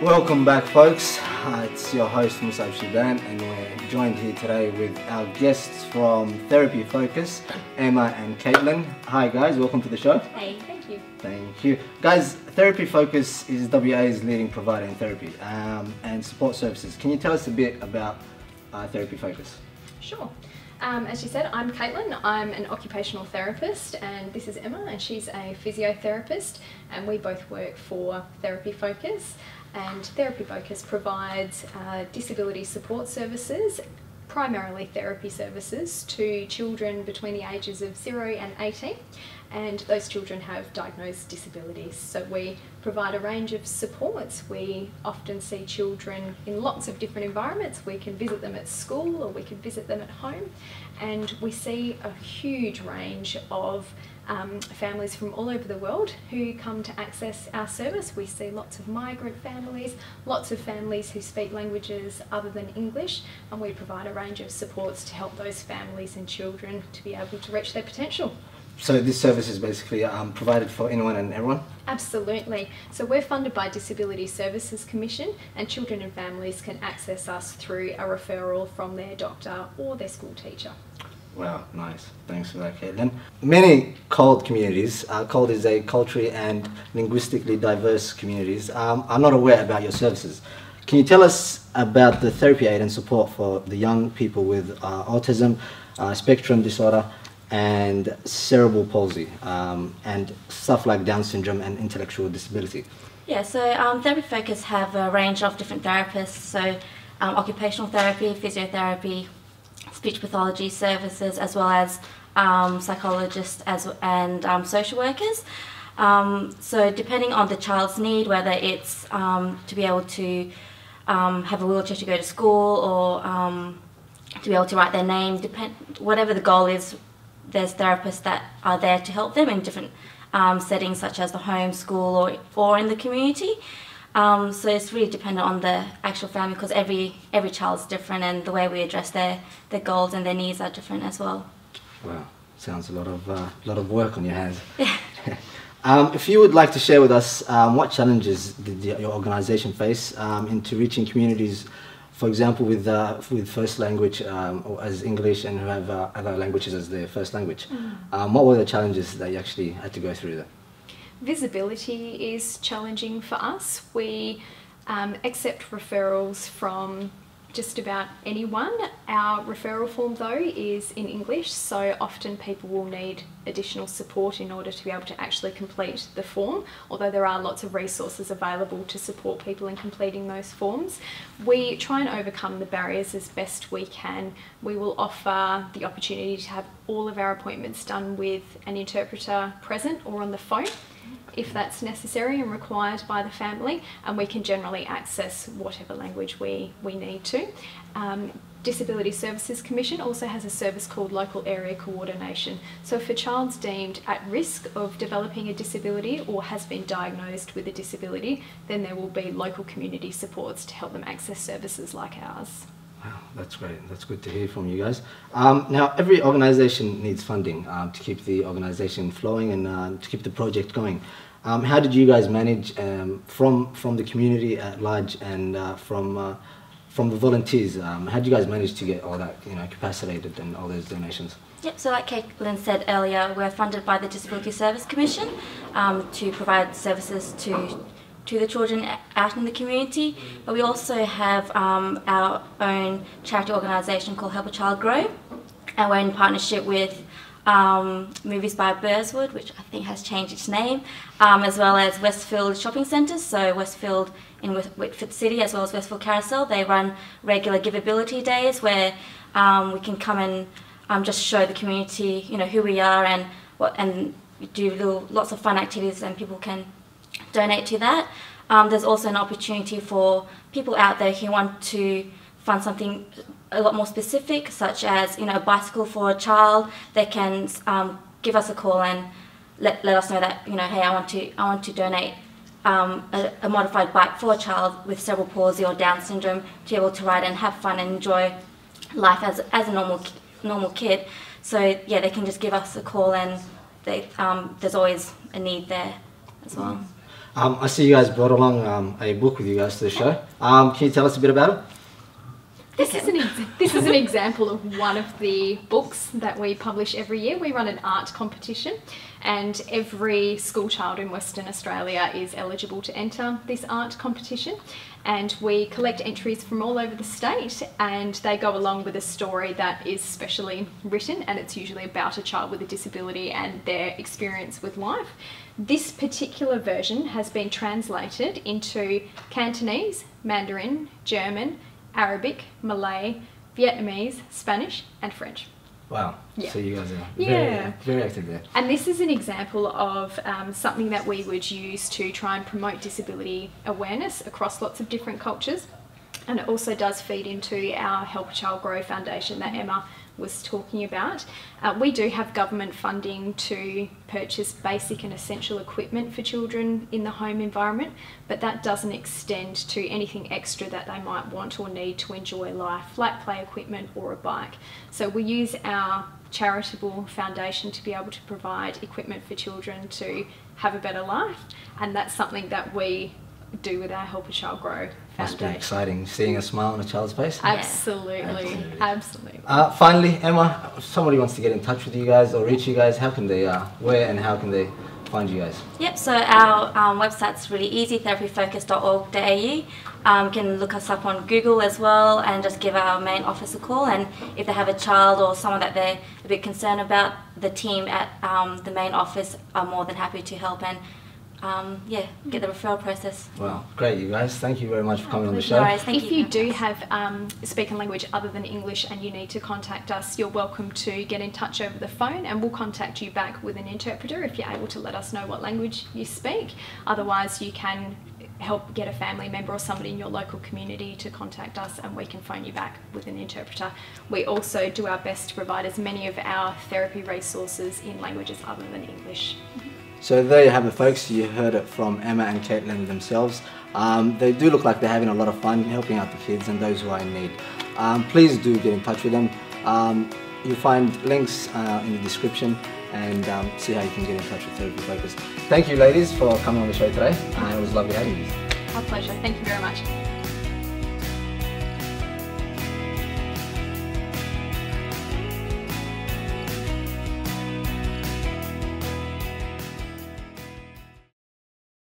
Welcome back, folks. It's your host Mussab Shaiban, and we're joined here today with our guests from Therapy Focus, Emma and Caitlin. Hi guys, welcome to the show. Hey, thank you. Thank you. Guys, Therapy Focus is WA's leading provider in therapy and support services. Can you tell us a bit about Therapy Focus? Sure. As you said, I'm Caitlin. I'm an occupational therapist, and this is Emma, and she's a physiotherapist, and we both work for Therapy Focus. And Therapy Focus provides disability support services, primarily therapy services, to children between the ages of 0 and 18, and those children have diagnosed disabilities. So we provide a range of supports. We often see children in lots of different environments. We can visit them at school, or we can visit them at home, and we see a huge range of families from all over the world who come to access our service. We see lots of migrant families, lots of families who speak languages other than English, and we provide a range of supports to help those families and children to be able to reach their potential. So this service is basically provided for anyone and everyone? Absolutely. So we're funded by Disability Services Commission, and children and families can access us through a referral from their doctor or their school teacher. Wow, nice. Thanks for that, Caitlin. Many COLD communities, COLD is a culturally and linguistically diverse communities, are not aware about your services. Can you tell us about the therapy aid and support for the young people with autism, spectrum disorder, and cerebral palsy, and stuff like Down syndrome and intellectual disability? Yeah, so Therapy Focus have a range of different therapists, so occupational therapy, physiotherapy, speech pathology services, as well as psychologists and social workers. So depending on the child's need, whether it's to be able to have a wheelchair to go to school, or to be able to write their name, whatever the goal is, there's therapists that are there to help them in different settings, such as the home, school, or in the community. So it's really dependent on the actual family, because every child's different, and the way we address their goals and their needs are different as well. Wow, sounds a lot of work on your hands. Yeah. If you would like to share with us what challenges did your organisation face into reaching communities, for example, with first language or as English, and who have other languages as their first language. What were the challenges that you actually had to go through there? Visibility is challenging for us. We accept referrals from just about anyone. Our referral form, though, is in English, so often people will need additional support in order to be able to actually complete the form, although there are lots of resources available to support people in completing those forms. We try and overcome the barriers as best we can. We will offer the opportunity to have all of our appointments done with an interpreter present or on the phone, if that's necessary and required by the family, and we can generally access whatever language we need to. Disability Services Commission also has a service called Local Area Coordination. So if a child's deemed at risk of developing a disability or has been diagnosed with a disability, then there will be local community supports to help them access services like ours. Wow, that's great. That's good to hear from you guys. Now, every organisation needs funding to keep the organisation flowing and to keep the project going. How did you guys manage from the community at large and from the volunteers? How did you guys manage to get all that capacitated and all those donations? Yep, so like Caitlin said earlier, we're funded by the Disability Service Commission to provide services to the children out in the community, but we also have our own charity organisation called Help a Child Grow, and we're in partnership with Movies by Burswood, which I think has changed its name, as well as Westfield Shopping Centres, so Westfield in Whitford City, as well as Westfield Carousel. They run regular giveability days where we can come and just show the community who we are and do lots of fun activities, and people can donate to that. There's also an opportunity for people out there who want to fund something a lot more specific, such as a bicycle for a child. They can give us a call and let us know that hey, I want to donate a modified bike for a child with cerebral palsy or Down syndrome to be able to ride and have fun and enjoy life as a normal kid. So yeah, they can just give us a call, and there's always a need there as well. I see you guys brought along a book with you guys to the show. Can you tell us a bit about it? This is an example of one of the books that we publish every year. We run an art competition, and every school child in Western Australia is eligible to enter this art competition. And we collect entries from all over the state, and they go along with a story that is specially written, and it's usually about a child with a disability and their experience with life. This particular version has been translated into Cantonese, Mandarin, German, Arabic, Malay, Vietnamese, Spanish and French. Wow, Yeah. so you guys are Yeah. very active there. And this is an example of something that we would use to try and promote disability awareness across lots of different cultures. And it also does feed into our Help a Child Grow Foundation that Emma was talking about. We do have government funding to purchase basic and essential equipment for children in the home environment, but that doesn't extend to anything extra that they might want or need to enjoy life, like play equipment or a bike. So we use our charitable foundation to be able to provide equipment for children to have a better life, and that's something that we do with our Help a Child Grow Must be Foundation. exciting seeing a smile on a child's face. Absolutely, absolutely. Finally, Emma, if somebody wants to get in touch with you guys or reach you guys, how can they, where and how can they find you guys? Yep, so our website's really easy, therapyfocus.org.au. You can look us up on Google as well and just give our main office a call, and if they have a child or someone that they're a bit concerned about, the team at the main office are more than happy to help and get the referral process. Wow, great, you guys. Thank you very much for coming on the show. No worries, thank If you do have speak a language other than English and you need to contact us, you're welcome to get in touch over the phone, and we'll contact you back with an interpreter if you're able to let us know what language you speak. Otherwise, you can help get a family member or somebody in your local community to contact us, and we can phone you back with an interpreter. We also do our best to provide as many of our therapy resources in languages other than English. So there you have it, folks. You heard it from Emma and Caitlin themselves. They do look like they're having a lot of fun helping out the kids and those who are in need. Please do get in touch with them. You'll find links in the description, and see how you can get in touch with Therapy Focus. Thank you, ladies, for coming on the show today. It was lovely having you. Our pleasure. Thank you very much.